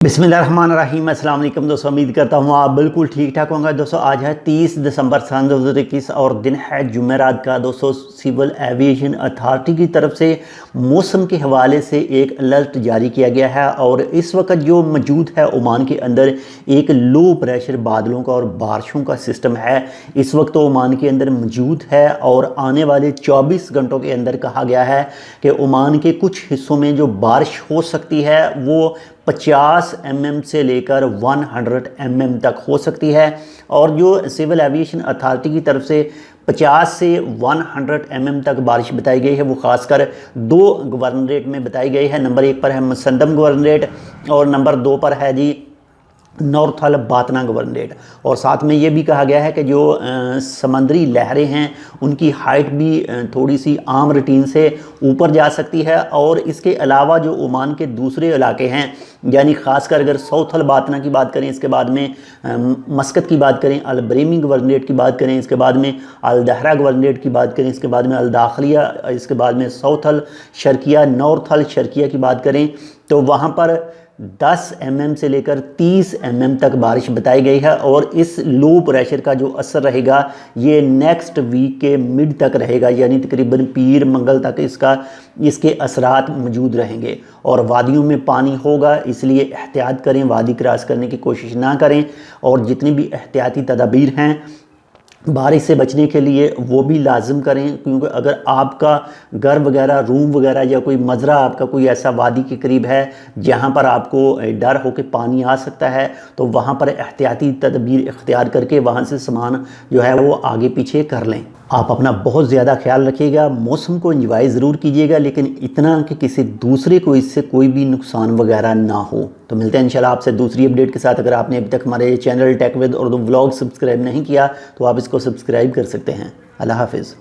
बिस्मिल्लाहिर्रहमानिर्रहीम। अस्सलाम वालेकुम दोस्तों, उम्मीद करता हूँ आप बिल्कुल ठीक ठाक होंगे। दोस्तों आज है 30 दिसंबर सन 2021 और दिन है जुमेरात का। दोस्तों सिविल एविएशन अथॉरिटी की तरफ से मौसम के हवाले से एक अलर्ट जारी किया गया है और इस वक्त जो मौजूद है ओमान के अंदर एक लो प्रेशर बादलों का और बारिशों का सिस्टम है। इस वक्त तो ओमान के अंदर मौजूद है और आने वाले 24 घंटों के अंदर कहा गया है कि ओमान के कुछ हिस्सों में जो बारिश हो सकती है वो 50 mm से लेकर 100 mm तक हो सकती है। और जो सिविल एविएशन अथॉरिटी की तरफ से 50 से 100 mm तक बारिश बताई गई है वो खासकर दो गवर्नरेट में बताई गई है। नंबर 1 पर है मुसंदम गवर्नरेट और नंबर 2 पर है जी नॉर्थल बातना गवर्नरेट। और साथ में ये भी कहा गया है कि जो समंदरी लहरें हैं उनकी हाइट भी थोड़ी सी आम रूटीन से ऊपर जा सकती है। और इसके अलावा जो ओमान के दूसरे इलाके हैं यानी ख़ासकर अगर साउथल बातना की बात करें, इसके बाद में मस्कत की बात करें, अल बरेमी गवर्नरेट की बात करें, इसके बाद में अल दहरा गवर्नरेट की बात करें, इसके बाद में अल दाखलिया, इसके बाद में साउथल शर्किया, नॉर्थल शर्किया की बात करें तो वहाँ पर 10 mm से लेकर 30 mm तक बारिश बताई गई है। और इस लो प्रेशर का जो असर रहेगा ये नेक्स्ट वीक के मिड तक रहेगा, यानी तकरीबन पीर मंगल तक इसके असरात मौजूद रहेंगे। और वादियों में पानी होगा, इसलिए एहतियात करें, वादी क्रॉस करने की कोशिश ना करें और जितनी भी एहतियाती तदाबीर हैं बारिश से बचने के लिए वो भी लाजिम करें। क्योंकि अगर आपका घर वगैरह, रूम वगैरह या कोई मज़रा आपका कोई ऐसा वादी के करीब है जहाँ पर आपको डर हो कि पानी आ सकता है तो वहाँ पर एहतियाती तदबीर इख्तियार करके वहाँ से सामान जो है वो आगे पीछे कर लें। आप अपना बहुत ज़्यादा ख्याल रखिएगा, मौसम को एंजॉय ज़रूर कीजिएगा लेकिन इतना कि किसी दूसरे को इससे कोई भी नुकसान वगैरह ना हो। तो मिलते हैं इंशाल्लाह आपसे दूसरी अपडेट के साथ। अगर आपने अभी तक हमारे channel tech with Urdu vlog subscribe नहीं किया तो आप इसको सब्सक्राइब कर सकते हैं। अल्लाह हाफिज़।